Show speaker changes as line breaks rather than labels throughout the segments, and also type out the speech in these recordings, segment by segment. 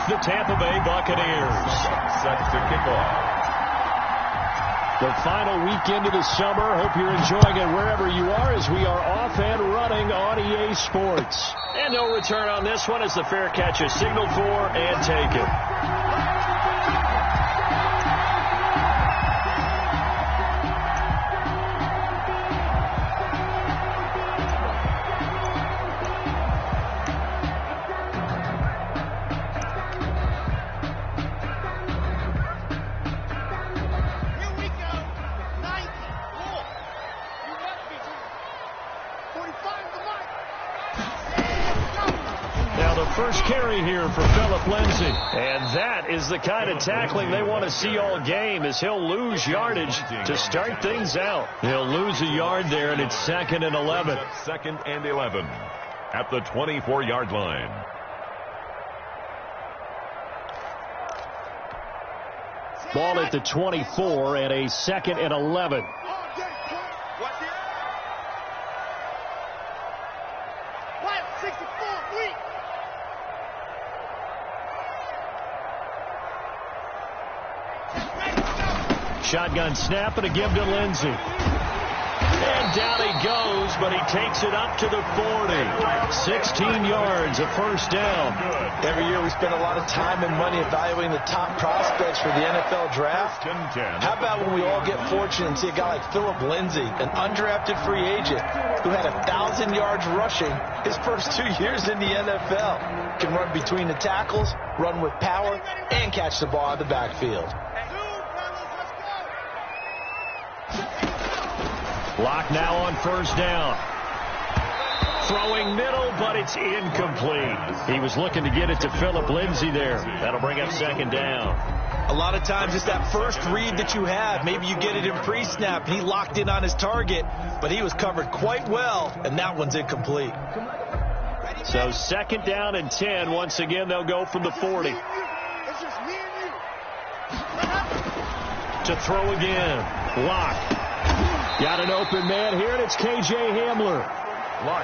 the Tampa Bay Buccaneers.
Set to kick off.
The final weekend of the summer. Hope you're enjoying it wherever you are as we are off and running on EA Sports. And no return on this one as the fair catch is signaled for and taken. First carry here for Phillip Lindsay. And that is the kind of tackling they want to see all game as he'll lose yardage to start things out. He'll lose a yard there, and it's 2nd and 11.
2nd and 11 at the 24-yard line.
Ball at the 24 and a 2nd and 11. Shotgun snap and a give to Lindsay. And down he goes, but he takes it up to the 40. 16 yards, a first down.
Every year we spend a lot of time and money evaluating the top prospects for the NFL draft. How about when we all get fortunate and see a guy like Phillip Lindsay, an undrafted free agent who had 1,000 yards rushing his first 2 years in the NFL. Can run between the tackles, run with power, and catch the ball out of the backfield.
Lock now on first down. Throwing middle, but it's incomplete. He was looking to get it to Phillip Lindsay there. That'll bring up 2nd down.
A lot of times it's that first read that you have. Maybe you get it in pre-snap, and he locked in on his target, but he was covered quite well, and that one's incomplete.
So 2nd down and 10. Once again, they'll go from the 40. To throw again. Lock. Got an open man here, and it's K.J. Hamler.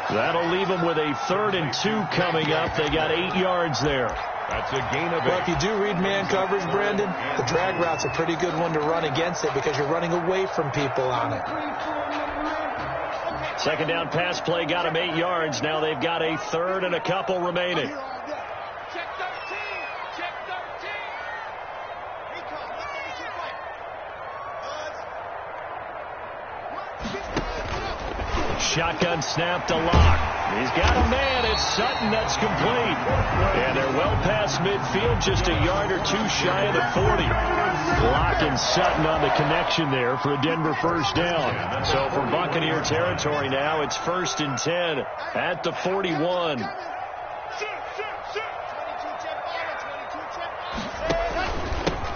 That'll leave them with a 3rd and 2 coming up. They got 8 yards there.
That's a gain of 8.
Well, if you do read man coverage, Brandon, the drag route's a pretty good one to run against it because you're running away from people on it.
2nd down pass play got them 8 yards. Now they've got a 3rd and a couple remaining. Shotgun snap to Lock. He's got a man. It's Sutton. That's complete. And they're well past midfield, just a yard or two shy of the 40. Lock and Sutton on the connection there for a Denver first down. So from Buccaneer territory now, it's 1st and 10 at the 41.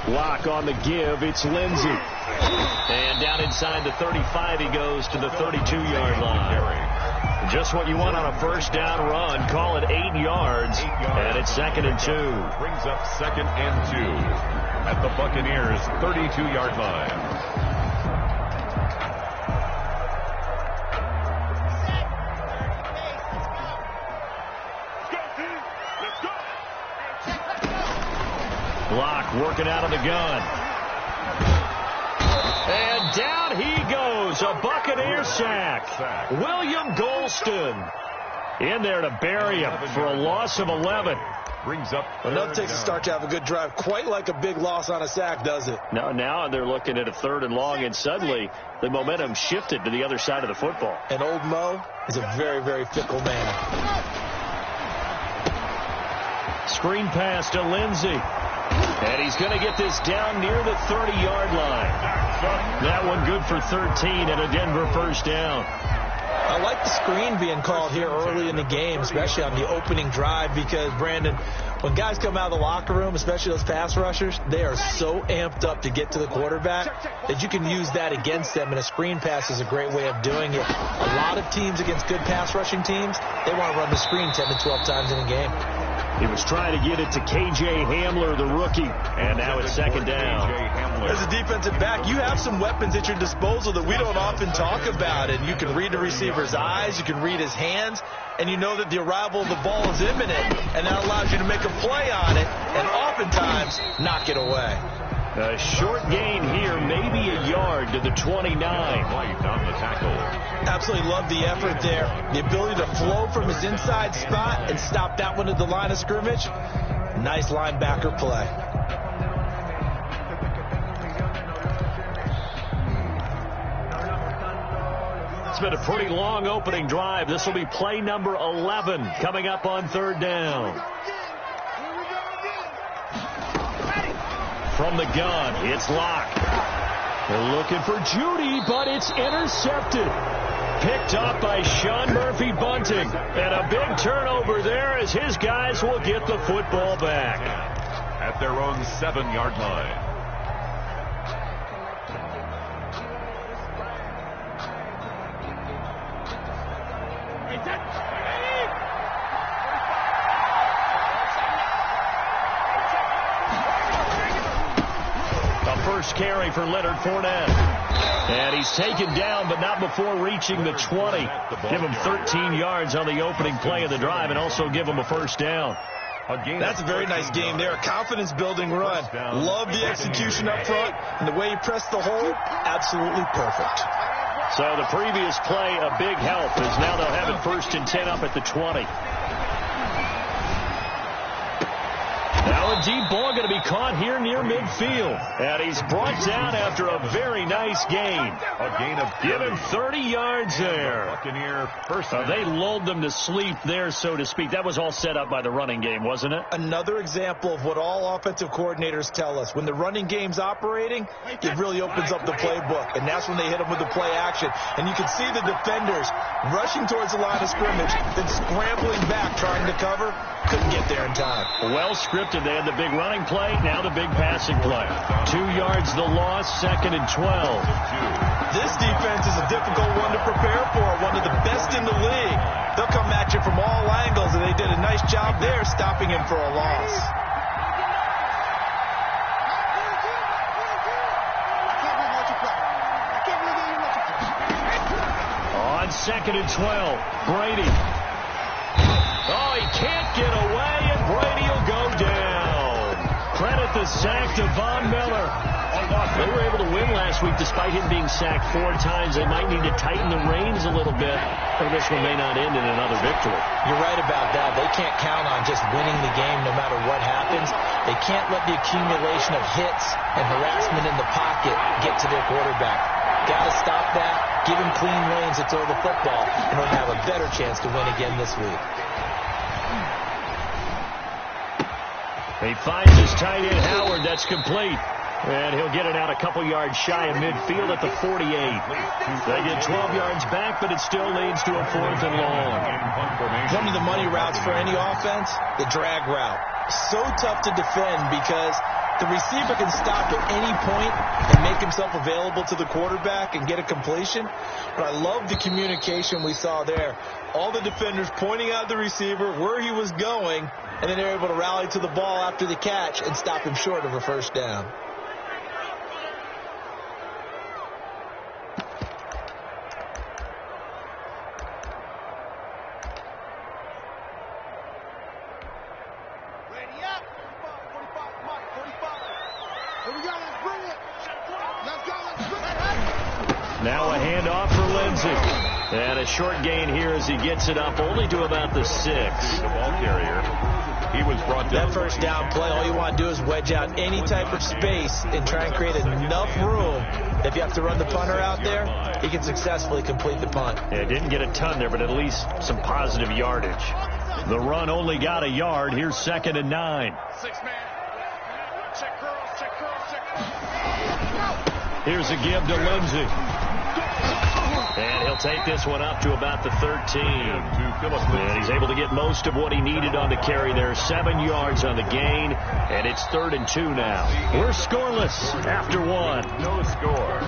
Lock on the give. It's Lindsay. And down inside the 35, he goes to the 32-yard line. Just what you want on a first down run. Call it 8 yards. And it's 2nd and 2.
Brings up 2nd and 2 at the Buccaneers' 32-yard line.
Block working out of the gun. And down he goes. A Buccaneer sack. William Golston in there to bury him for a loss of 11.
Brings up
enough takes a start to have a good drive. Quite like a big loss on a sack, does it?
Now they're looking at a 3rd and long, and suddenly the momentum shifted to the other side of the football.
And old Mo is a very, very fickle man.
Screen pass to Lindsay. And he's going to get this down near the 30-yard line. That one good for 13 and a Denver first down.
I like the screen being called here early in the game, especially on the opening drive, because, Brandon, when guys come out of the locker room, especially those pass rushers, they are so amped up to get to the quarterback that you can use that against them, and a screen pass is a great way of doing it. A lot of teams against good pass rushing teams, they want to run the screen 10 to 12 times in a game.
He was trying to get it to K.J. Hamler, the rookie. And now it's 2nd down.
As a defensive back, you have some weapons at your disposal that we don't often talk about. And you can read the receiver's eyes. You can read his hands. And you know that the arrival of the ball is imminent. And that allows you to make a play on it. And times, knock it away.
A short gain here, maybe a yard to the 29.
Right on the tackle.
Absolutely love the effort there. The ability to flow from his inside spot and stop that one at the line of scrimmage. Nice linebacker play.
It's been a pretty long opening drive. This will be play number 11 coming up on third down. From the gun, it's Locke. They're looking for Judy, but it's intercepted. Picked up by Sean Murphy Bunting. And a big turnover there as his guys will get the football back.
At their own 7-yard line.
First carry for Leonard Fournette. And he's taken down, but not before reaching the 20. Give him 13 yards on the opening play of the drive and also give him a first down.
That's a very nice game there. A confidence-building run. Love the execution up front. And the way he pressed the hole, absolutely perfect.
So the previous play, a big help, as now they'll have it 1st and 10 up at the 20. Now a deep ball going to be caught here near midfield. And he's brought down after a very nice gain.
A gain of
give him 30 yards there.
Buccaneer first.
They lulled them to sleep there, so to speak. That was all set up by the running game, wasn't it?
Another example of what all offensive coordinators tell us. When the running game's operating, it really opens up the playbook. And that's when they hit them with the play action. And you can see the defenders rushing towards the line of scrimmage, then scrambling back, trying to cover. Couldn't get there in time.
Well scripted. They had the big running play, now the big passing play. 2 yards the loss, 2nd and 12.
This defense is a difficult one to prepare for, one of the best in the league. They'll come at you from all angles, and they did a nice job there stopping him for a loss.
On 2nd and 12, Brady. Oh, he can't get away, and Brady will go down. Credit the sack to Von Miller. They were able to win last week despite him being sacked 4 times. They might need to tighten the reins a little bit, or this one may not end in another victory.
You're right about that. They can't count on just winning the game no matter what happens. They can't let the accumulation of hits and harassment in the pocket get to their quarterback. Got to stop that, give him clean lanes to throw the football, and he'll have a better chance to win again this week.
He finds his tight end, Howard. That's complete. And he'll get it out a couple yards shy of midfield at the 48. They get 12 yards back, but it still leads to a 4th and long.
One of the money routes for any offense, the drag route. So tough to defend because the receiver can stop at any point and make himself available to the quarterback and get a completion. But I love the communication we saw there. All the defenders pointing out the receiver, where he was going, and then they're able to rally to the ball after the catch and stop him short of a first down.
Now a handoff for Lindsey. And a short gain here as he gets it up only to about the 6.
The ball carrier. He was brought down.
That first down play, all you want to do is wedge out any type of space and try and create enough room. If you have to run the punter out there, he can successfully complete the punt.
Yeah, didn't get a ton there, but at least some positive yardage. The run only got a yard. Here's 2nd and 9.
6-man. Check girls, check girls, check girls.
Here's a give to Lindsey. And he'll take this one up to about the 13. And he's able to get most of what he needed on the carry there. 7 yards on the gain. And it's 3rd and 2 now. We're scoreless after 1.
No score.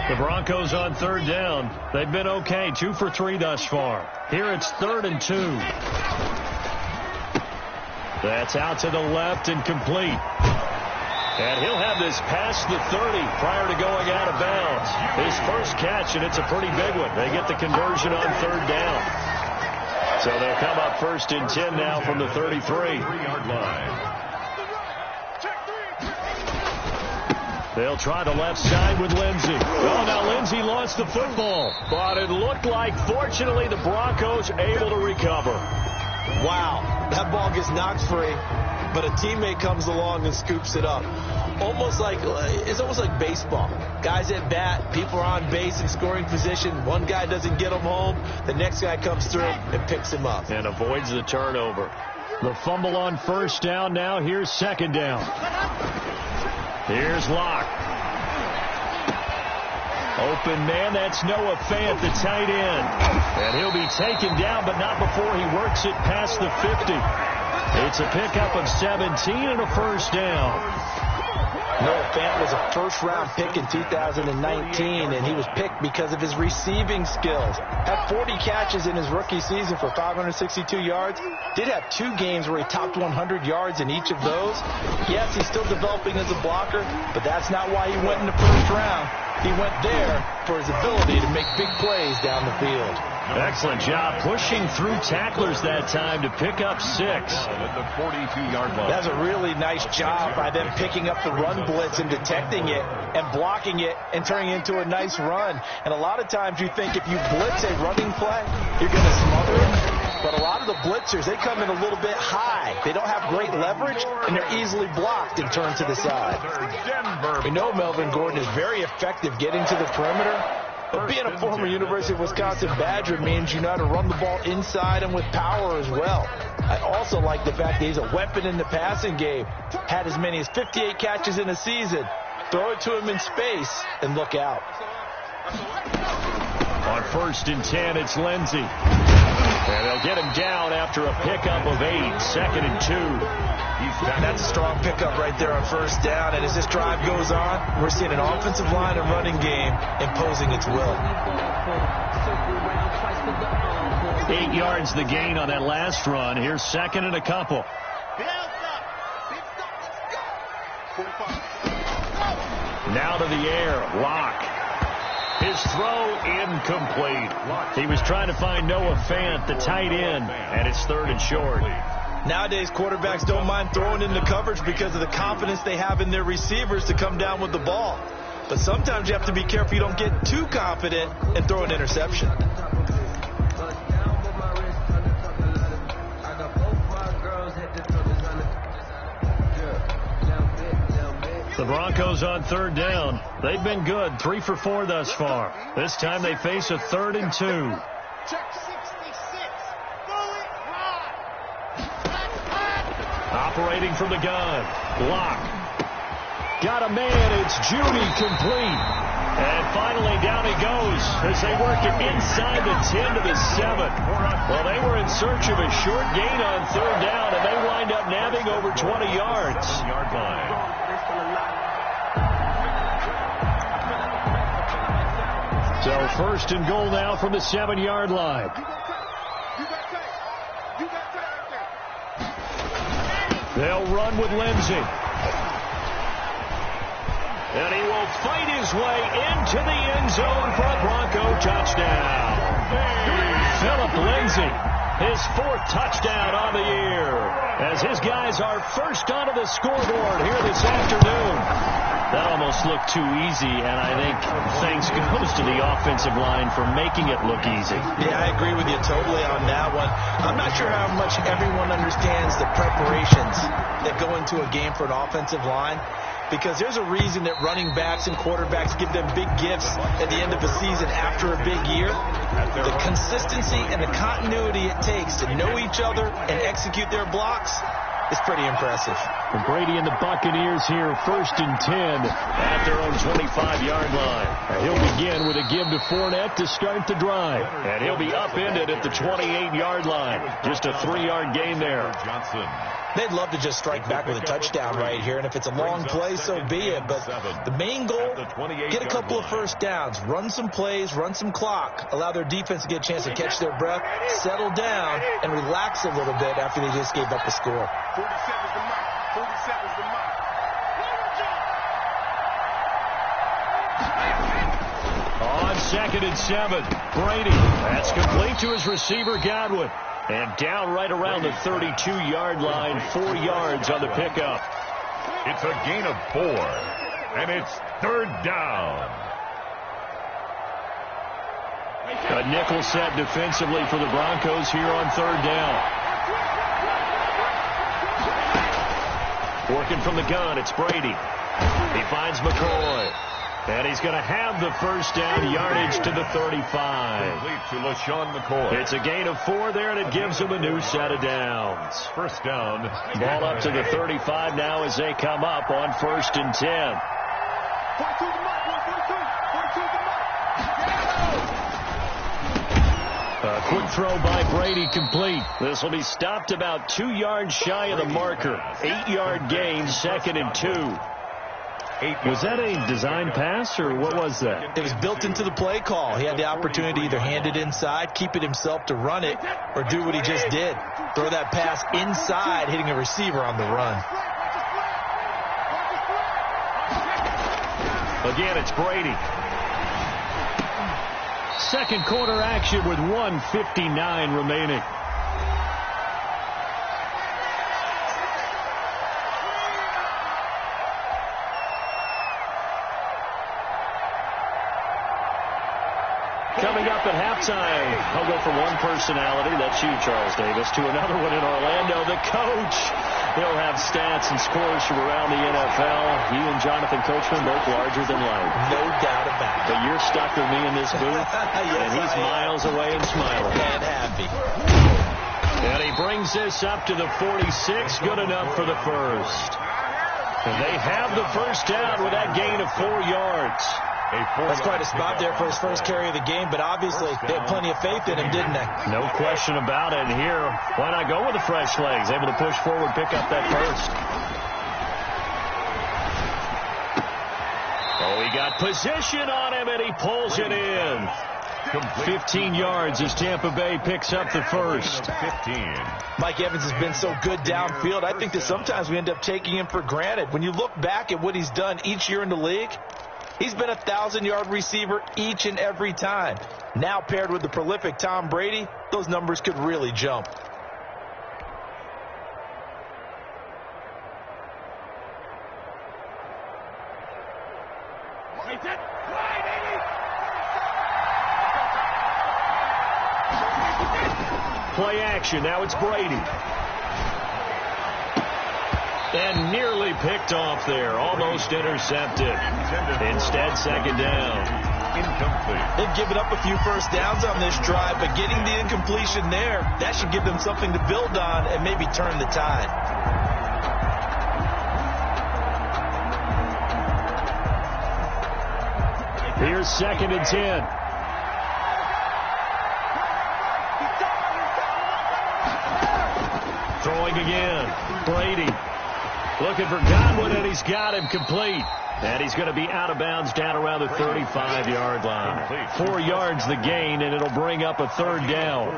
The Broncos on 3rd down. They've been okay. 2 for 3 thus far. Here it's 3rd and 2. That's out to the left and complete. And he'll have this past the 30 prior to going out of bounds. His first catch, and it's a pretty big one. They get the conversion on 3rd down. So they'll come up 1st and 10 now from the 33-yard line. They'll try the left side with Lindsey. Oh, now Lindsey lost the football. But it looked like, fortunately, the Broncos able to recover.
Wow, that ball gets knocked free, but a teammate comes along and scoops it up. It's almost like baseball. Guys at bat, people are on base in scoring position. One guy doesn't get him home. The next guy comes through and picks him up.
And avoids the turnover. The fumble on 1st down now. Here's 2nd down. Here's Locke. Open man, that's Noah Fant, the tight end. And he'll be taken down, but not before he works it past the 50. It's a pickup of 17 and a 1st down.
Noah Fant was a 1st-round pick in 2019, and he was picked because of his receiving skills. Had 40 catches in his rookie season for 562 yards. Did have 2 games where he topped 100 yards in each of those. Yes, he's still developing as a blocker, but that's not why he went in the 1st round. He went there for his ability to make big plays down the field.
Excellent job pushing through tacklers that time to pick up 6.
At the 42-yard line.
That's a really nice job by them picking up the run blitz and detecting it and blocking it and turning it into a nice run. And a lot of times you think if you blitz a running play, you're going to smother it. But a lot of the blitzers, they come in a little bit high. They don't have great leverage, and they're easily blocked and turned to the side. We know Melvin Gordon is very effective getting to the perimeter. But being a former University of Wisconsin Badger means you know how to run the ball inside and with power as well. I also like the fact that he's a weapon in the passing game. Had as many as 58 catches in a season. Throw it to him in space and look out.
On 1st and 10, it's Lindsey. And they'll get him down after a pickup of 8, 2nd and 2.
That's a strong pickup right there on 1st down. And as this drive goes on, we're seeing an offensive line and running game imposing its will.
8 yards the gain on that last run. Here's 2nd and a couple. Now to the air. Locke. His throw incomplete. He was trying to find Noah Fant, the tight end, and it's 3rd and short.
Nowadays, quarterbacks don't mind throwing into coverage because of the confidence they have in their receivers to come down with the ball. But sometimes you have to be careful you don't get too confident and throw an interception.
The Broncos on 3rd down. They've been good, 3 for 4 thus far. This time they face a 3rd and 2.
Check 66. Fully live.
Operating from the gun. Locke. Got a man. It's Judy complete. And finally down he goes as they work it inside the 10 to the 7. Well, they were in search of a short gain on 3rd down, and they wind up nabbing over 20 yards.
7-yard line.
So 1st and goal now from the 7-yard line. They'll run with Lindsey. And he will fight his way into the end zone for a Bronco touchdown. Philip Lindsey, his 4th touchdown on the year, as his guys are first onto the scoreboard here this afternoon. That almost looked too easy, and I think thanks goes to the offensive line for making it look easy.
Yeah, I agree with you totally on that one. I'm not sure how much everyone understands the preparations that go into a game for an offensive line, because there's a reason that running backs and quarterbacks give them big gifts at the end of a season after a big year. The consistency and the continuity it takes to know each other and execute their blocks is pretty impressive.
And Brady and the Buccaneers here, 1st and 10 at their own 25-yard line. And he'll begin with a give to Fournette to start the drive. And he'll be upended at the 28-yard line. Just a 3-yard gain there.
Johnson.
They'd love to just strike back with a touchdown right here, and if it's a long play, so be it. But the main goal, get a couple of 1st downs, run some plays, run some clock, allow their defense to get a chance to catch their breath, settle down, and relax a little bit after they just gave up a score.
47's the mark. 47's the mark.
On 2nd and 7, Brady. That's complete to his receiver, Godwin. And down right around the 32-yard line, 4 yards on the pickup.
It's a gain of 4, and it's third down.
A nickel set defensively for the Broncos here on third down. Working from the gun, it's Brady. He finds McCoy. And he's going to have the first down, yardage to the 35.
Complete to LaShawn McCoy.
It's a gain of 4 there, and it gives him a new set of downs.
First down.
Ball up to the 35 now as they come up on 1st and 10. A quick throw by Brady complete. This will be stopped about 2 yards shy of the marker. 8-yard gain, 2nd and 2. Was that a design pass, or what was that?
It was built into the play call. He had the opportunity to either hand it inside, keep it himself to run it, or do what he just did. Throw that pass inside, hitting a receiver on the run.
Again, it's Brady. Second quarter action with 1:59 remaining. Coming up at halftime, I'll go from one personality, that's you, Charles Davis, to another one in Orlando, the coach. He'll have stats and scores from around the NFL. He and Jonathan Coachman both larger than life.
No doubt about it.
But you're stuck with me in this booth,
Yes,
and he's miles away and smiling.
And happy.
And he brings this up to the 46, good enough for the first. And they have the first down with that gain of 4 yards.
That's quite a spot there for his first carry of the game, but obviously they had plenty of faith in him, didn't they?
No question about it. And here, why not go with the fresh legs? Able to push forward, pick up that first. Oh, he got position on him, and he pulls it in. 15 yards as Tampa Bay picks up the first.
15.
Mike Evans has been so good downfield. I think that sometimes we end up taking him for granted. When you look back at what he's done each year in the league, he's been a 1,000-yard receiver each and every time. Now paired with the prolific Tom Brady, those numbers could really jump.
Play action. Now it's Brady. And nearly picked off there. Almost intercepted. Instead, second down.
Incomplete.
They've given up a few first downs on this drive, but getting the incompletion there, that should give them something to build on and maybe turn the tide.
Here's 2nd and 10. Throwing again. Brady. Looking for Godwin, and he's got him complete. And he's going to be out of bounds down around the 35-yard line. 4 yards the gain, and it'll bring up a third down.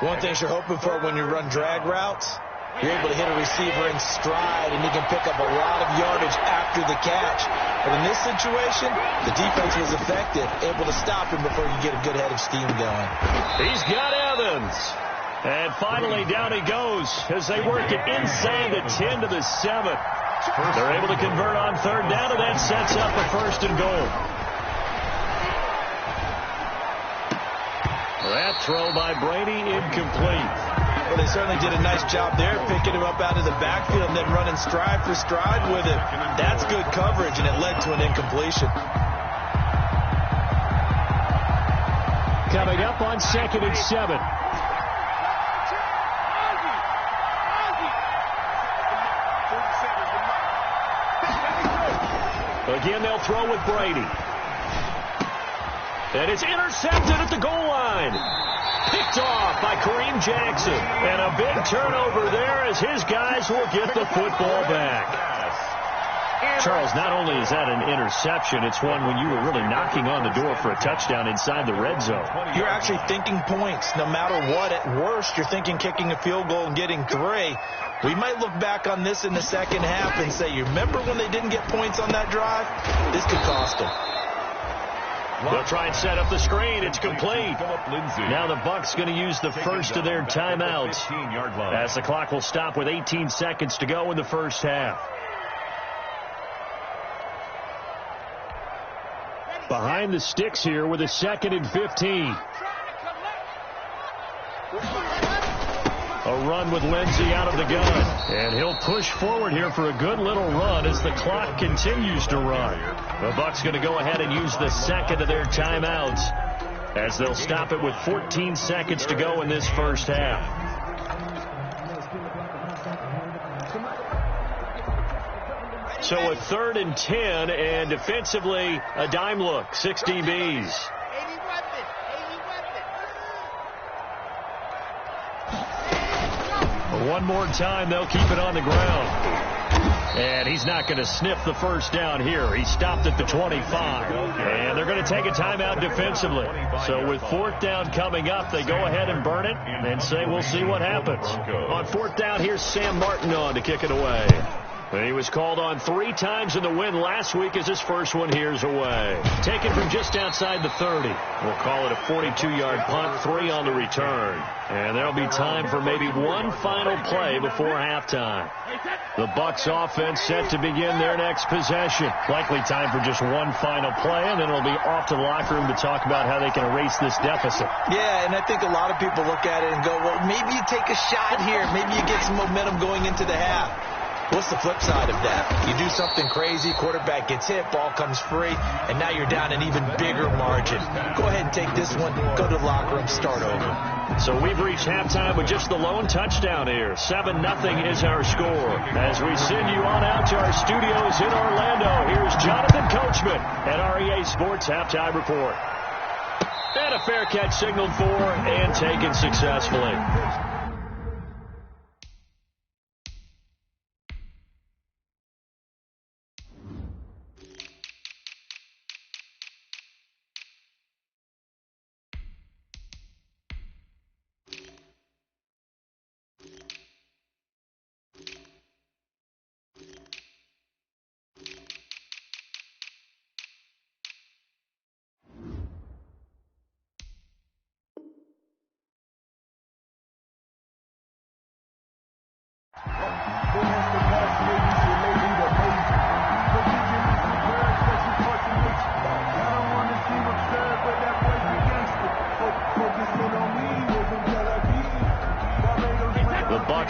One thing you're hoping for when you run drag routes, you're able to hit a receiver in stride, and he can pick up a lot of yardage after the catch. But in this situation, the defense was effective, able to stop him before you get a good head of steam going.
He's got Evans. And finally, down he goes as they work it inside the 10 to the 7. They're able to convert on third down, and that sets up a 1st and goal. That throw by Brady, incomplete.
Well, they certainly did a nice job there, picking him up out of the backfield and then running stride for stride with him. That's good coverage, and it led to an incompletion.
Coming up on 2nd and 7. Again, they'll throw with Brady. And it's intercepted at the goal line. Picked off by Kareem Jackson. And a big turnover there as his guys will get the football back. Charles, not only is that an interception, it's one when you were really knocking on the door for a touchdown inside the red zone.
You're actually thinking points. No matter what, at worst, you're thinking kicking a field goal and getting 3. We might look back on this in the second half and say, you remember when they didn't get points on that drive? This could cost them.
They'll try and set up the screen. It's complete. Now the Bucs going to use the first of their timeouts as the clock will stop with 18 seconds to go in the first half. Behind the sticks here with a 2nd and 15. A run with Lindsey out of the gun. And he'll push forward here for a good little run as the clock continues to run. The Bucs going to go ahead and use the second of their timeouts as they'll stop it with 14 seconds to go in this first half. So a 3rd and 10, and defensively a dime look, 6 DBs. One more time, they'll keep it on the ground. And he's not going to sniff the first down here. He stopped at the 25. And they're going to take a timeout defensively. So with 4th down coming up, they go ahead and burn it and say we'll see what happens. On 4th down, here's Sam Martin on to kick it away. And he was called on 3 times in the win last week as his first one here's away. Taken from just outside the 30. We'll call it a 42-yard punt, 3 on the return. And there'll be time for maybe one final play before halftime. The Bucs offense set to begin their next possession. Likely time for just one final play, and then it'll be off to the locker room to talk about how they can erase this deficit.
Yeah, and I think a lot of people look at it and go, well, maybe you take a shot here. Maybe you get some momentum going into the half. What's the flip side of that? You do something crazy, quarterback gets hit, ball comes free, and now you're down an even bigger margin. Go ahead and take this one, go to the locker room, start over.
So we've reached halftime with just the lone touchdown here. 7-0 is our score. As we send you on out to our studios in Orlando, here's Jonathan Coachman at REA Sports Halftime Report. And a fair catch signaled for and taken successfully.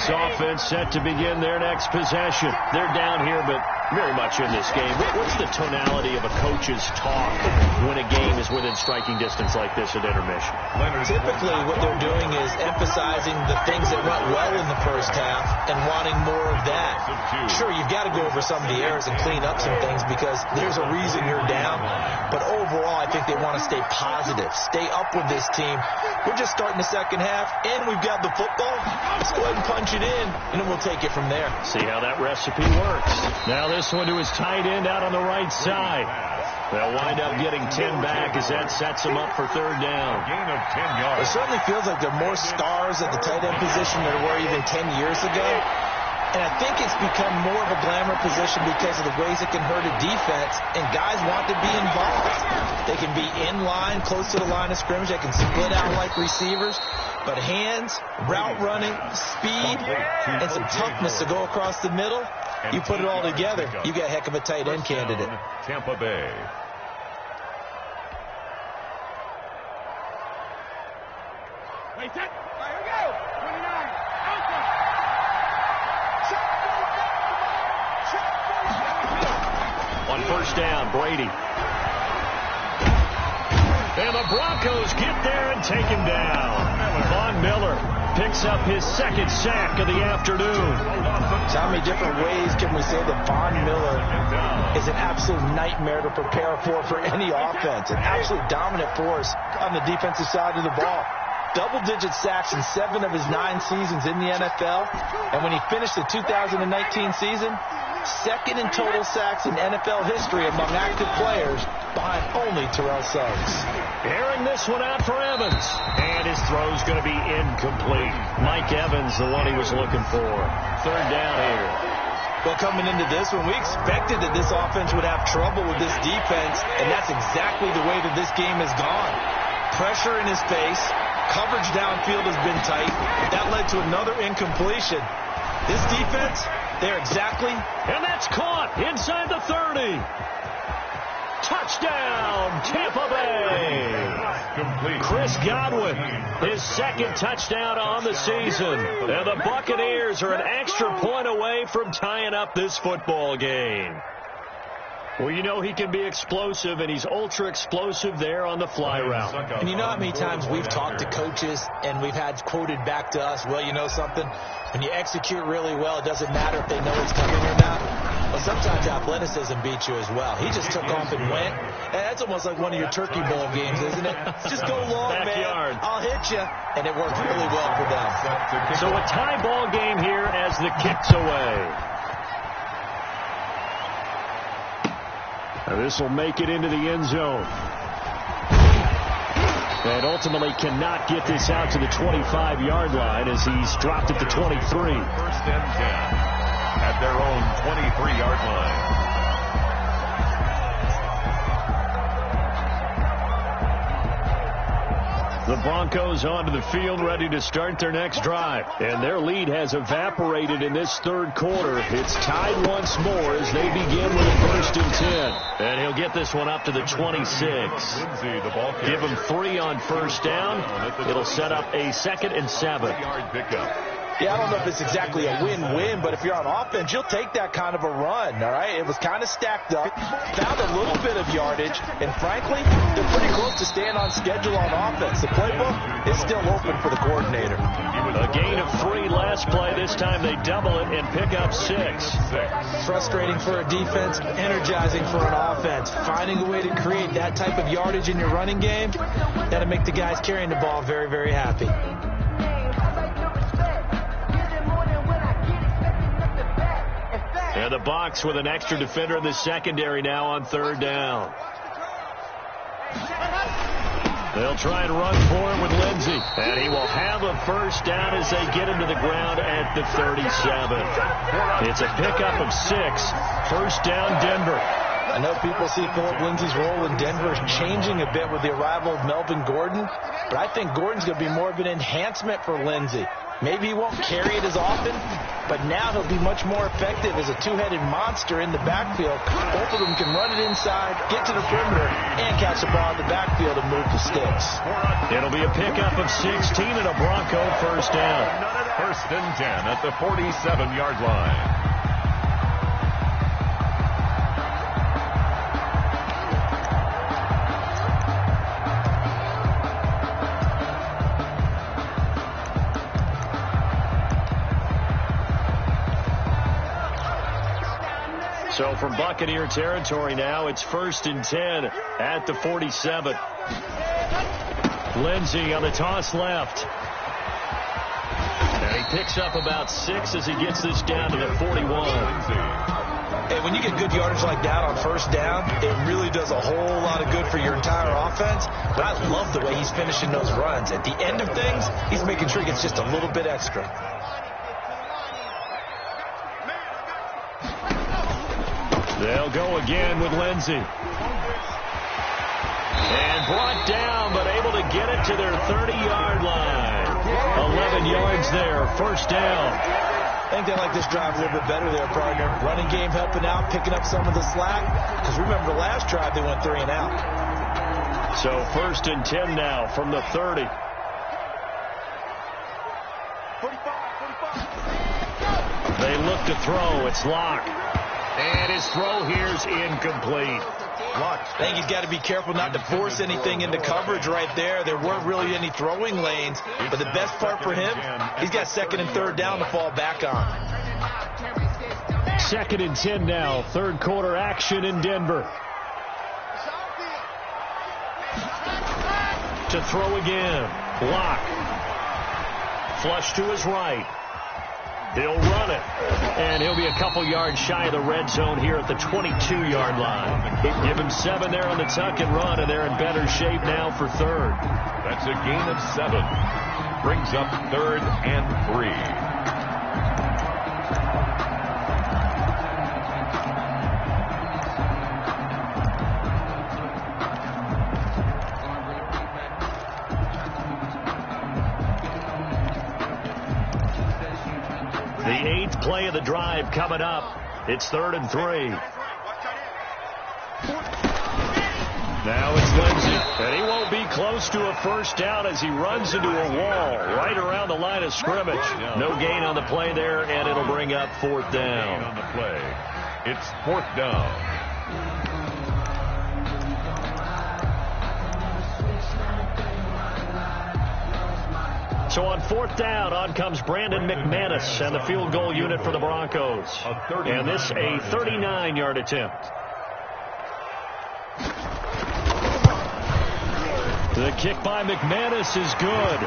Offense set to begin their next possession. They're down here, but very much in this game. What's the tonality of a coach's talk when a game is within striking distance like this at intermission?
Typically, what they're doing is emphasizing the things that went well in the first half and wanting more of that. Sure, you've got to go over some of the errors and clean up some things because there's a reason you're down. But overall, I think they want to stay positive, stay up with this team. We're just starting the second half, and we've got the football. Let's go ahead and punch it in, and then we'll take it from there.
See how that recipe works. Now this one to his tight end out on the right side. They'll wind up getting 10 back as that sets them up for 3rd down.
Gain of 10 yards.
It certainly feels like there are more stars at the tight end position than there were even 10 years ago. And I think it's become more of a glamour position because of the ways it can hurt a defense, and guys want to be involved. They can be in line, close to the line of scrimmage. They can split out like receivers. But hands, route running, speed, and some toughness to go across the middle, you put it all together, you got a heck of a tight end candidate.
Tampa Bay.
Wait, set. Here we go. 29.
On 1st down, Brady. And the Broncos get there and take him down. Von Miller picks up his 2nd sack of the afternoon.
So how many different ways can we say that Von Miller is an absolute nightmare to prepare for any offense? An absolute dominant force on the defensive side of the ball. Double-digit sacks in 7 of his 9 seasons in the NFL. And when he finished the 2019 season, 2nd in total sacks in NFL history among active players, behind only Terrell Suggs.
Airing this one out for Evans. And his throw's going to be incomplete. Mike Evans, the one he was looking for. 3rd down here.
Well, coming into this one, we expected that this offense would have trouble with this defense, and that's exactly the way that this game has gone. Pressure in his face, coverage downfield has been tight. That led to another incompletion. This defense, they're exactly...
And that's caught inside the 30. Touchdown, Tampa Bay. Chris Godwin, his second touchdown on the season. And the Buccaneers are an extra point away from tying up this football game. Well, you know he can be explosive, and he's ultra-explosive there on the fly route.
And you know how many times we've talked to coaches, and we've had quoted back to us, well, you know something? When you execute really well, it doesn't matter if they know it's coming or not. Well, sometimes athleticism beats you as well. He just took off and went. And that's almost like one of your Turkey Bowl games, isn't it? Just go long,
Backyard.
man. I'll hit you. And it worked really well for them.
So a tie ball game here as the kick's away. Now this will make it into the end zone. And ultimately cannot get this out to the 25-yard line as he's dropped at the 23.
First and 10 at their own 23-yard line.
The Broncos onto the field ready to start their next drive. And their lead has evaporated in this third quarter. It's tied once more as they begin with a first and 10. And he'll get this one up to the 26. Give him 3 on first down. It'll set up a 2nd and 7.
Yeah, I don't know if it's exactly a win-win, but if you're on offense, you'll take that kind of a run, all right? It was kind of stacked up, found a little bit of yardage, and frankly, they're pretty close to staying on schedule on offense. The playbook is still open for the coordinator.
A gain of 3 last play. This time they double it and pick up 6.
Frustrating for a defense, energizing for an offense. Finding a way to create that type of yardage in your running game, that'll make the guys carrying the ball very, very happy.
And the Bucs with an extra defender in the secondary now on third down. They'll try and run for it with Lindsey. And he will have a first down as they get him to the ground at the 37. It's a pickup of 6. First down, Denver.
I know people see Philip Lindsay's role in Denver changing a bit with the arrival of Melvin Gordon, but I think Gordon's going to be more of an enhancement for Lindsay. Maybe he won't carry it as often, but now he'll be much more effective as a two-headed monster in the backfield. Both of them can run it inside, get to the perimeter, and catch the ball in the backfield and move the sticks.
It'll be a pickup of 16 and a Bronco first down.
First and 10 at the 47-yard line.
So from Buccaneer territory now, it's first and 10 at the 47. Lindsey on the toss left. And he picks up about 6 as he gets this down to the 41.
Hey, when you get good yardage like that on first down, it really does a whole lot of good for your entire offense. But I love the way he's finishing those runs. At the end of things, he's making sure he gets just a little bit extra.
They'll go again with Lindsey. And brought down, but able to get it to their 30-yard line. 11 yards there, first down.
I think they like this drive a little bit better there, partner. Running game helping out, picking up some of the slack. Because remember, the last drive they went 3 and out.
So first and 10 now from the 30.
45.
They look to throw. It's Locke. And his throw here's incomplete.
I think he's got to be careful not to force anything into coverage right there. There weren't really any throwing lanes. But the best part for him, he's got 2nd and 3rd down to fall back on.
2nd and 10 now. Third quarter action in Denver. To throw again. Locke. Flush to his right. He'll run it, and he'll be a couple yards shy of the red zone here at the 22-yard line. Give him 7 there on the tuck and run, and they're in better shape now for third.
That's a gain of 7. Brings up 3rd and 3.
The 8th play of the drive coming up. It's 3rd and 3. Now it's Lindsey, and he won't be close to a first down as he runs into a wall right around the line of scrimmage. No gain on the play there, and it'll bring up 4th down.
On the play, it's 4th down.
So on 4th down, on comes Brandon McManus and the field goal unit for the Broncos. And this a 39-yard attempt. The kick by McManus is good.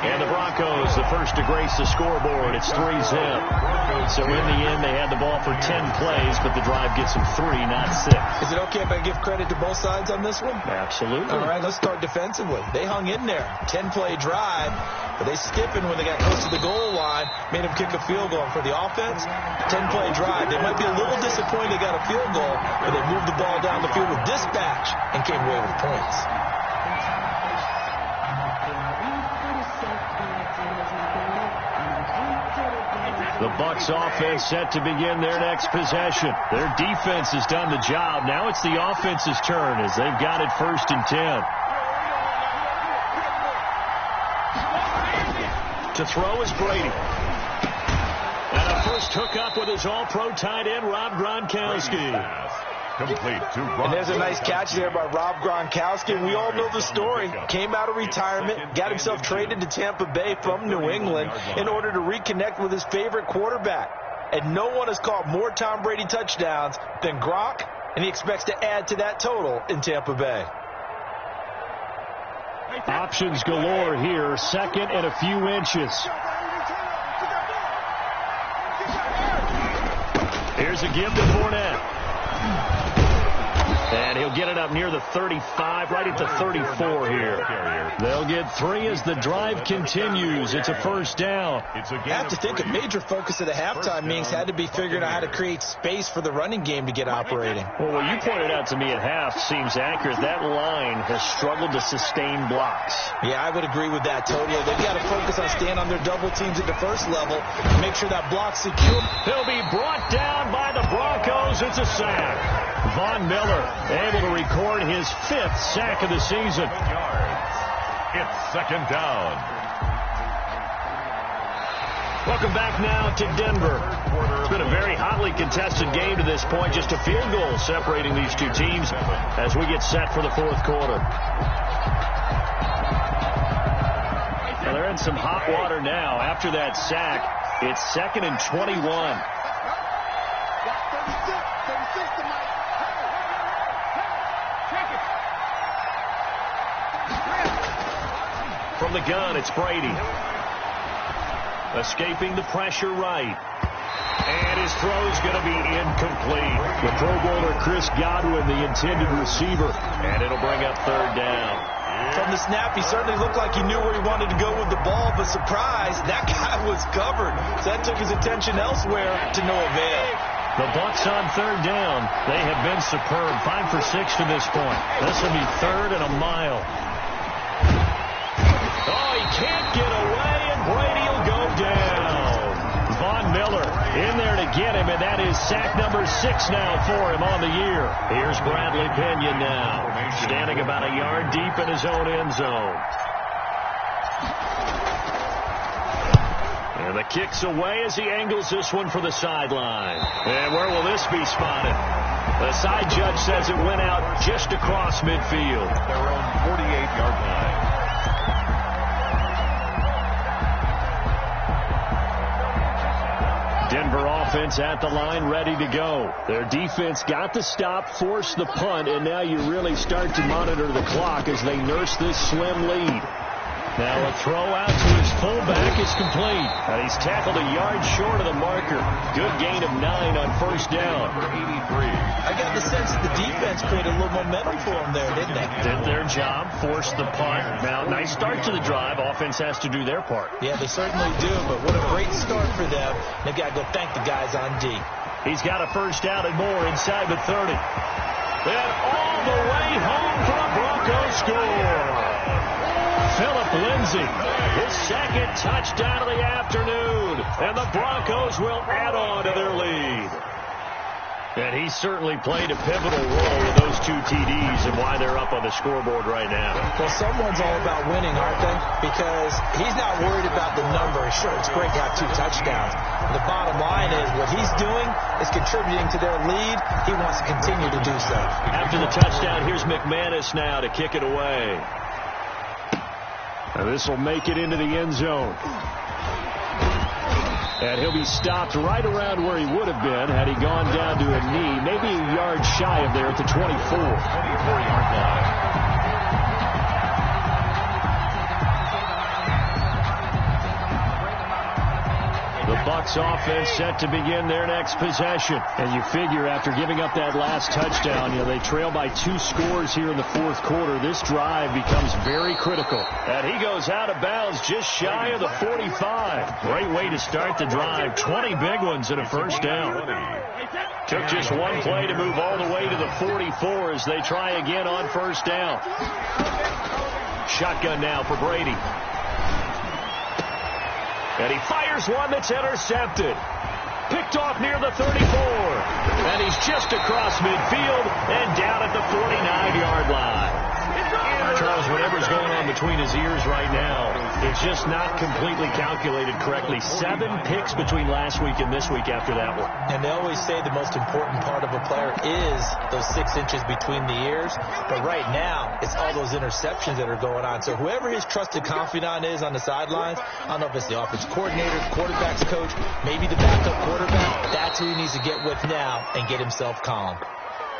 And the Broncos, the first to grace the scoreboard. It's 3-zip. So in the end, they had the ball for 10 plays, but the drive gets them 3, not 6.
Is it okay if I give credit to both sides on this one?
Absolutely.
All right, let's start defensively. They hung in there. 10-play drive, but they stiffened when they got close to the goal line, made them kick a field goal. And for the offense, 10-play drive. They might be a little disappointed they got a field goal, but they moved the ball down the field with dispatch and came away with points.
The Bucs offense set to begin their next possession. Their defense has done the job. Now it's the offense's turn as they've got it 1st and 10. To throw is Brady. And a first hookup with his all-pro tight end, Rob Gronkowski.
Complete to Gronkowski.
And there's a nice catch there by Rob Gronkowski. We all know the story. Came out of retirement, got himself traded to Tampa Bay from New England in order to reconnect with his favorite quarterback. And no one has caught more Tom Brady touchdowns than Gronk, and he expects to add to that total in Tampa Bay.
Options galore here, 2nd and a few inches. Here's a give to Fournette. And he'll get it up near the 35, right at the 34 here. They'll get 3 as the drive continues. It's a first down.
I have to think a major focus of the halftime meetings had to be figuring out how to create space for the running game to get operating.
Well, what you pointed out to me at half seems accurate. That line has struggled to sustain blocks.
Yeah, I would agree with that totally. They've got to focus on staying on their double teams at the first level, make sure that block's secure.
He'll be brought down by the Broncos. It's a sack. Von Miller able to record his 5th sack of the season.
It's 2nd down.
Welcome back now to Denver. It's been a very hotly contested game to this point. Just a field goal separating these two teams as we get set for the 4th quarter. Well, they're in some hot water now. After that sack, it's 2nd and 21. From the gun, it's Brady. Escaping the pressure right. And his throw's going to be incomplete. The Pro Bowler Chris Godwin, the intended receiver. And it'll bring up 3rd down.
From the snap, he certainly looked like he knew where he wanted to go with the ball, but surprise, that guy was covered. So that took his attention elsewhere to no avail.
The Bucs on 3rd down. They have been superb. 5 for 6 to this point. This will be 3rd and a mile. Oh, he can't get away, and Brady will go down. Von Miller in there to get him, and that is sack number 6 now for him on the year. Here's Bradley Pinion now, standing about a yard deep in his own end zone. And the kick's away as he angles this one for the sideline. And where will this be spotted? The side judge says it went out just across midfield.
Their own 48-yard line.
Denver offense at the line, ready to go. Their defense got the stop, forced the punt, and now you really start to monitor the clock as they nurse this slim lead. Now a throw out to his fullback is complete. And he's tackled a yard short of the marker. Good gain of 9 on 1st down.
I got the sense that the defense created a little momentum for them there, didn't they?
Did their job, forced the punt. Now, nice start to the drive. Offense has to do their part.
Yeah, they certainly do, but what a great start for them. They've got to go thank the guys on D.
He's got a first down and more inside the 30. Then all the way home for a Broncos score. Phillip Lindsay, his second touchdown of the afternoon, and the Broncos will add on to their lead. And he certainly played a pivotal role with those 2 TDs and why they're up on the scoreboard right now.
Well, someone's all about winning, aren't they? Because he's not worried about the number. Sure, it's great to have 2 touchdowns. The bottom line is what he's doing is contributing to their lead. He wants to continue to do so.
After the touchdown, here's McManus now to kick it away. And this will make it into the end zone. And he'll be stopped right around where he would have been had he gone down to a knee, maybe a yard shy of there at the 24-yard line. The Bucs offense set to begin their next possession. And you figure after giving up that last touchdown, they trail by 2 scores here in the fourth quarter. This drive becomes very critical. And he goes out of bounds just shy of the 45. Great way to start the drive. 20 big ones and a first down. Took just one play to move all the way to the 44 as they try again on first down. Shotgun now for Brady. And he fires one that's intercepted. Picked off near the 34. And he's just across midfield and down at the 49-yard line. Charles, whatever's going on between his ears right now, it's just not completely calculated correctly. 7 picks between last week and this week after that one.
And they always say the most important part of a player is those 6 inches between the ears. But right now, it's all those interceptions that are going on. So whoever his trusted confidant is on the sidelines, I don't know if it's the offensive coordinator, the quarterback's coach, maybe the backup quarterback, that's who he needs to get with now and get himself calm.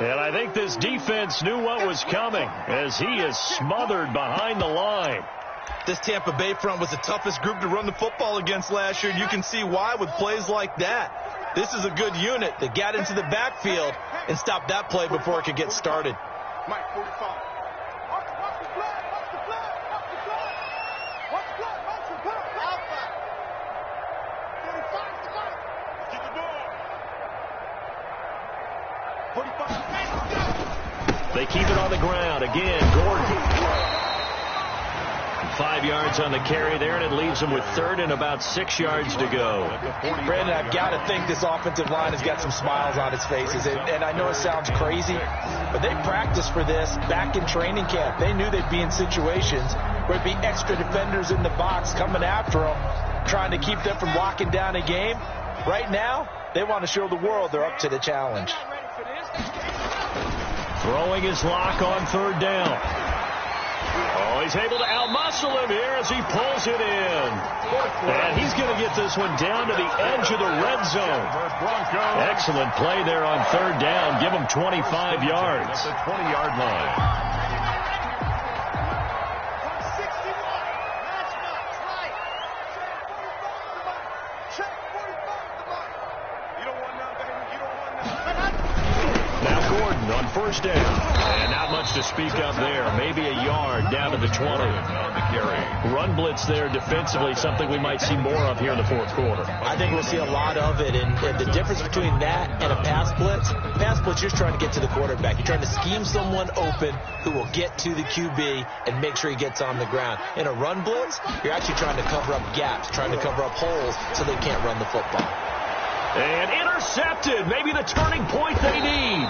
And I think this defense knew what was coming as he is smothered behind the line.
This Tampa Bay front was the toughest group to run the football against last year, and you can see why with plays like that. This is a good unit that got into the backfield and stopped that play before it could get started.
Mike, 45.
They keep it on the ground. Again, Gordon. 5 yards on the carry there, and it leaves them with 3rd and about 6 yards to go.
Brandon, I've got to think this offensive line has got some smiles on its faces. And I know it sounds crazy, but they practiced for this back in training camp. They knew they'd be in situations where there'd be extra defenders in the box coming after them, trying to keep them from locking down a game. Right now, they want to show the world they're up to the challenge.
Throwing his lock on 3rd down. Oh, he's able to outmuscle him here as he pulls it in. And he's going to get this one down to the edge of the red zone. Excellent play there on 3rd down. Give him 25 yards.
At the 20-yard line.
On first down. And not much to speak of there. Maybe a yard down to the 20. Run blitz there defensively, something we might see more of here in the fourth quarter.
I think we'll see a lot of it. And the difference between that and a pass blitz, you're just trying to get to the quarterback. You're trying to scheme someone open who will get to the QB and make sure he gets on the ground. In a run blitz, you're actually trying to cover up gaps, trying to cover up holes so they can't run the football.
And intercepted. Maybe the turning point they need.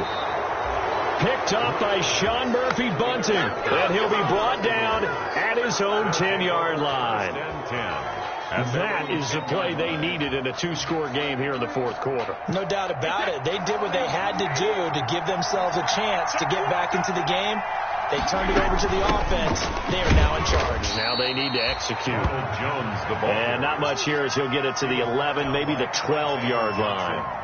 Picked up by Sean Murphy Bunting. And he'll be brought down at his own 10-yard line. That is the play they needed in a 2-score game here in the fourth quarter.
No doubt about it. They did what they had to do to give themselves a chance to get back into the game. They turned it over to the offense. They are now in charge.
Now they need to execute. And not much here as he'll get it to the 11, maybe the 12-yard line.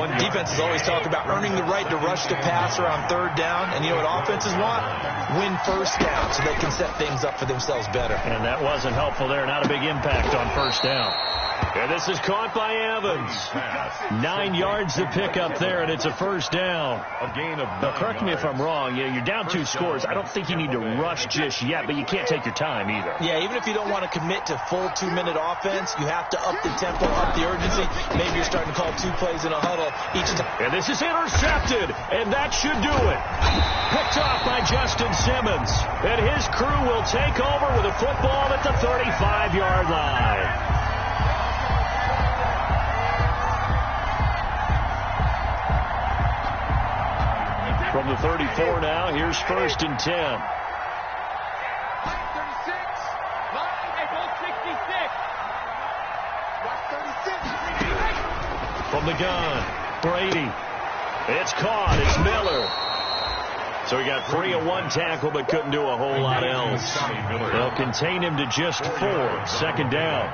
One defense has always talked about earning the right to rush the passer on 3rd down. And you know what offenses want? Win first down so they can set things up for themselves better.
And that wasn't helpful there. Not a big impact on first down. And this is caught by Evans. 9 yards to pick up there, and it's a first down. Now, correct me if I'm wrong. You're down 2 scores. I don't think you need to rush just yet, but you can't take your time either.
Yeah, even if you don't want to commit to full 2-minute offense, you have to up the tempo, up the urgency. Maybe you're starting to call 2 plays in a huddle each time.
And this is intercepted, and that should do it. Picked off by Justin Simmons. And his crew will take over with a football at the 35-yard line. From the 34 now, here's 1st and 10.
36, line, April 66.
From the gun, Brady. It's caught. It's Miller. So he got free of 1 tackle, but couldn't do a whole lot else. They'll contain him to just 4. 2nd down.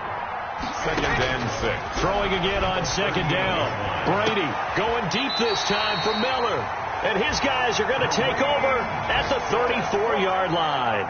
2nd and 6.
Throwing again on 2nd down. Brady going deep this time for Miller. And his guys are going to take over at the 34-yard line.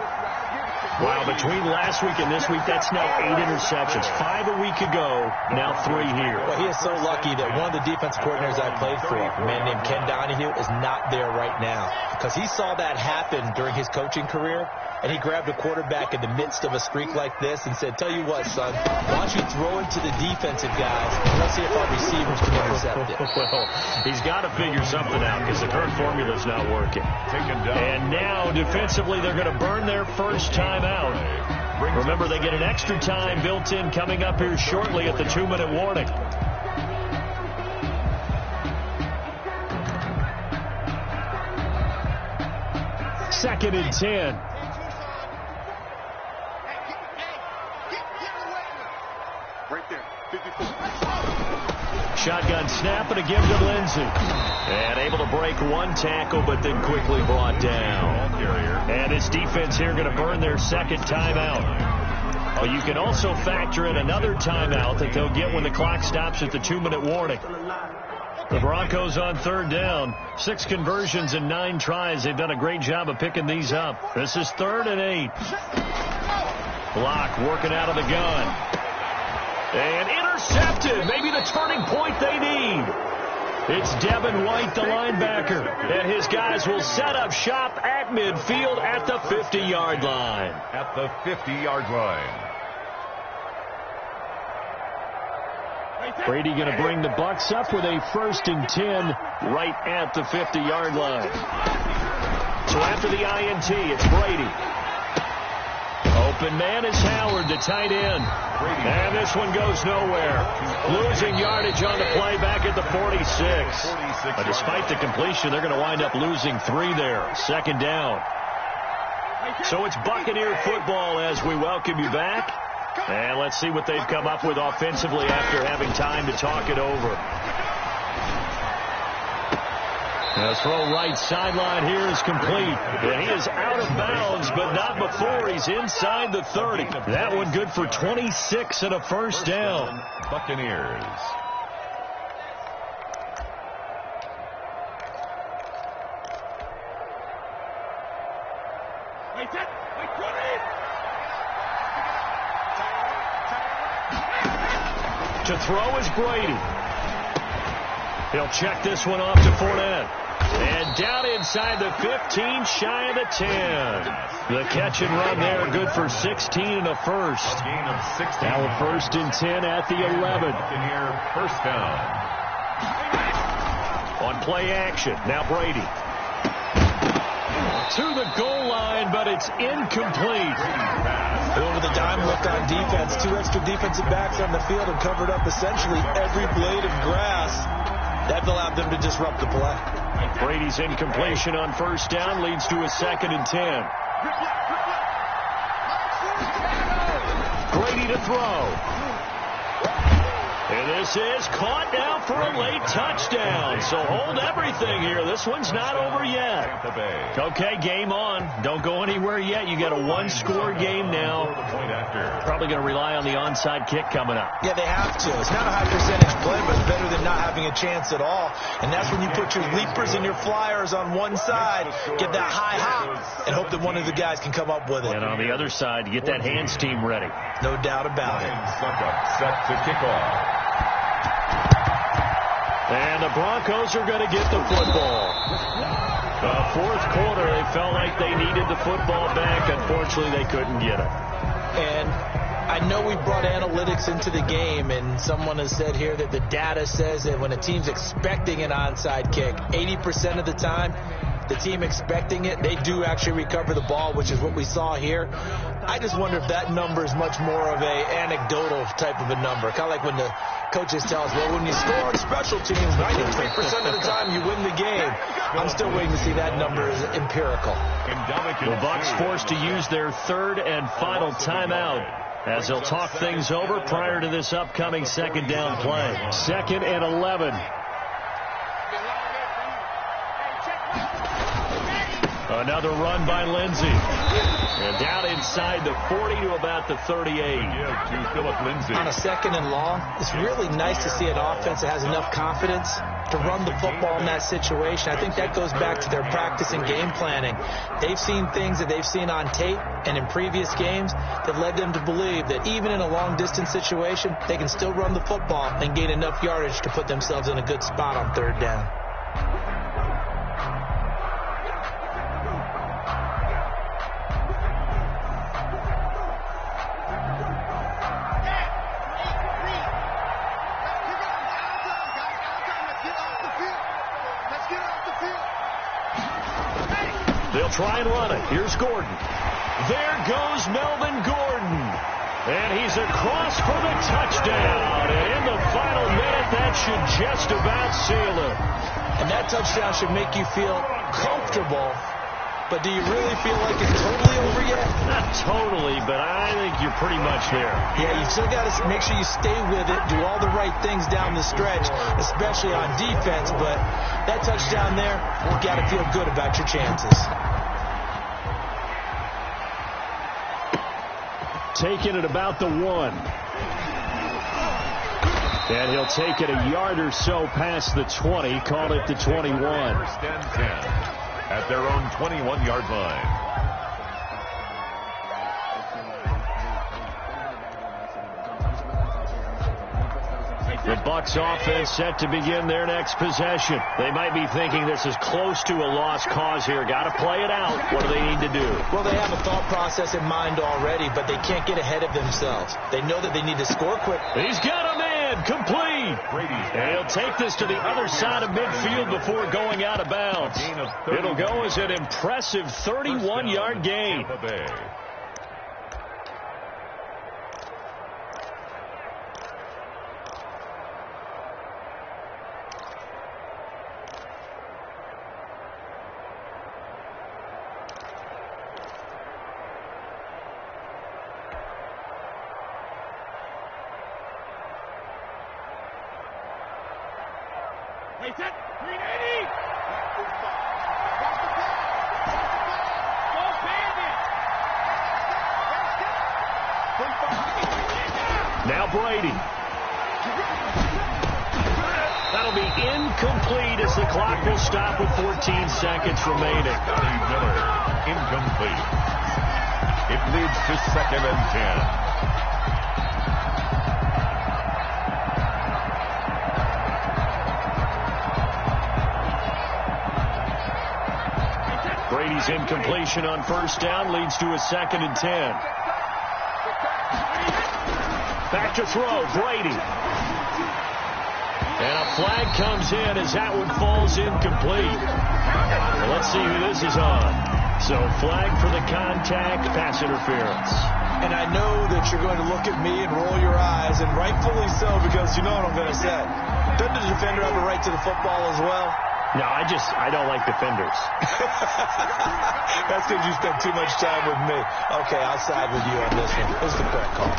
Wow, between last week and this week, that's now 8 interceptions. 5 a week ago, now 3 here.
Well, he is so lucky that one of the defense coordinators I played for, a man named Ken Donahue, is not there right now. Because he saw that happen during his coaching career, and he grabbed a quarterback in the midst of a streak like this and said, tell you what, son, why don't you throw it to the defensive guys, and let's see if our receivers can intercept it.
Well, he's got to figure something out because the current formula's not working. And now, defensively, they're going to burn their first time out. Remember, they get an extra time built in coming up here shortly at the 2-minute warning. Second and 10.
Right there, 54.
Shotgun snap and a give to Lindsey. And able to break 1 tackle, but then quickly brought down. And his defense here going to burn their 2nd timeout. Oh, you can also factor in another timeout that they'll get when the clock stops at the 2-minute warning. The Broncos on 3rd down. 6 conversions and 9 tries. They've done a great job of picking these up. This is 3rd and 8. Block working out of the gun. And intercepted. Maybe the turning point they need. It's Devin White, the linebacker. And his guys will set up shop at midfield at the 50-yard line.
At the 50-yard line.
Brady going to bring the Bucks up with a 1st and 10 right at the 50-yard line. So after the INT, it's Brady. Open man is Howard, the tight end. And this one goes nowhere. Losing yardage on the play back at the 46. But despite the completion, they're going to wind up losing 3 there. 2nd down. So it's Buccaneer football as we welcome you back. And let's see what they've come up with offensively after having time to talk it over. The throw right sideline here is complete. And he is out of bounds, but not before he's inside the 30. That one good for 26 and a first down.
Buccaneers.
To throw is Brady. He'll check this one off to Fournette. And down inside the 15, shy of the 10. The catch and run there, good for 16 and a first.
A gain of 16.
Now a 1st and 10 at the 11.
Buccaneer first down.
On play action, now Brady. To the goal line, but it's incomplete.
Over the dime look on defense. 2 extra defensive backs on the field and covered up essentially every blade of grass. That allowed them to disrupt the play.
Brady's incompletion on 1st down leads to a 2nd and 10. Brady to throw. And this is caught now for a late touchdown. So hold everything here. This one's not over yet. Okay, game on. Don't go anywhere yet. You got a one-score game now. Probably going to rely on the onside kick coming up.
Yeah, they have to. It's not a high percentage play, but it's better than not having a chance at all. And that's when you put your leapers and your flyers on one side, get that high hop, and hope that one of the guys can come up with it.
And on the other side, you get that hands team ready.
No doubt about it.
Set to kick off.
And the Broncos are going to get the football. The fourth quarter, they felt like they needed the football back. Unfortunately, they couldn't get it.
And I know we brought analytics into the game, and someone has said here that the data says that when a team's expecting an onside kick, 80% of the time, the team expecting it, they do actually recover the ball, which is what we saw here. I just wonder if that number is much more of a anecdotal type of a number. Kind of like when the coaches tell us, well, when you score on special teams, 93% of the time you win the game. I'm still waiting to see that number as empirical.
The Bucs forced to use their third and final timeout as they'll talk things over prior to this upcoming second down play. 2nd and 11. Another run by Lindsey. And down inside the 40 to about the 38.
To Philip Lindsay.
On a 2nd and long, it's really nice to see an offense that has enough confidence to run the football in that situation. I think that goes back to their practice and game planning. They've seen things that they've seen on tape and in previous games that led them to believe that even in a long-distance situation, they can still run the football and gain enough yardage to put themselves in a good spot on 3rd down.
They'll try and run it. Here's Gordon. There goes Melvin Gordon. And he's across for the touchdown. And in the final minute, that should just about seal it.
And that touchdown should make you feel comfortable. But do you really feel like it's totally over yet?
Not totally, but I think you're pretty much there.
Yeah, you still got to make sure you stay with it, do all the right things down the stretch, especially on defense. But that touchdown there, you got to feel good about your chances.
Taking it about the 1. And he'll take it a yard or so past the 20, call it the 21.
1st and 10 at their own 21-yard line.
The Bucs offense set to begin their next possession. They might be thinking this is close to a lost cause here. Got to play it out. What do they need to do?
Well, they have a thought process in mind already, but they can't get ahead of themselves. They know that they need to score quick.
He's got a man complete. And he'll take this to the other side of midfield before going out of bounds. It'll go as an impressive 31-yard gain.
Hey, set. 380.
Now Brady. That'll be incomplete as the clock will stop with 14 seconds remaining.
Miller, incomplete. It leads to 2nd and 10.
Brady's incompletion on 1st down leads to a 2nd and 10. Back to throw, Brady. And a flag comes in as that one falls incomplete. Well, let's see who this is on. So flag for the contact, pass interference.
And I know that you're going to look at me and roll your eyes, and rightfully so, because you know what I'm going to say. Doesn't the defender have a right to the football as well?
No, I don't like defenders.
That's because you spend too much time with me. Okay, I'll side with you on this one. This is the correct call.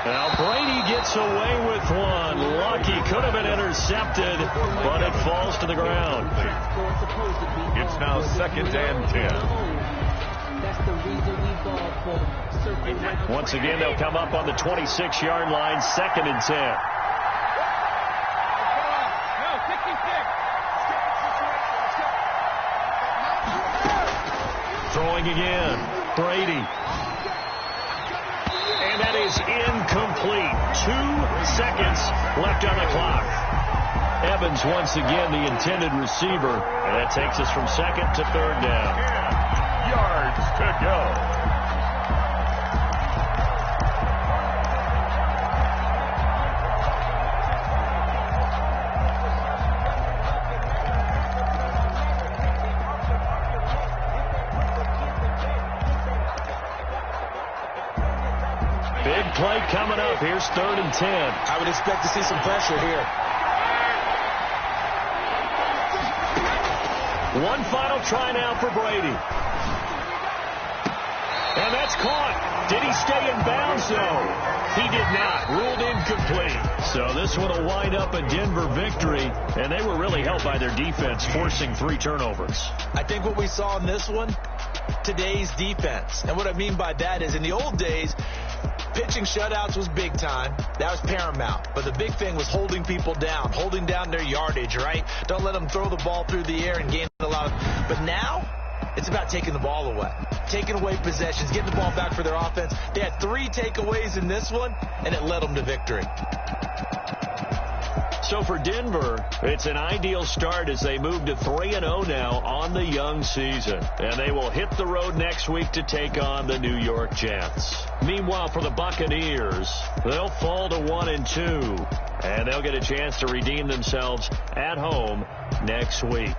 Now Brady gets away with one. Lucky, could have been intercepted, but it falls to the ground.
It's now 2nd and 10.
Once again, they'll come up on the 26-yard line, 2nd and 10. Throwing again, Brady. And that is incomplete. 2 seconds left on the clock. Evans once again the intended receiver. And that takes us from 2nd to 3rd down.
Yards to go.
Big play coming up. Here's 3rd and 10.
I would expect to see some pressure here.
One final try now for Brady. And that's caught. Did he stay in bounds, though? He did not. Ruled incomplete. So this one will wind up a Denver victory, and they were really helped by their defense, forcing 3 turnovers.
I think what we saw in this one, today's defense. And what I mean by that is in the old days, pitching shutouts was big time. That was paramount. But the big thing was holding people down, holding down their yardage, right? Don't let them throw the ball through the air and gain a lot of. But now, it's about taking the ball away, taking away possessions, getting the ball back for their offense. They had 3 takeaways in this one, and it led them to victory.
So for Denver, it's an ideal start as they move to 3-0 now on the young season. And they will hit the road next week to take on the New York Jets. Meanwhile, for the Buccaneers, they'll fall to 1-2. And they'll get a chance to redeem themselves at home next week.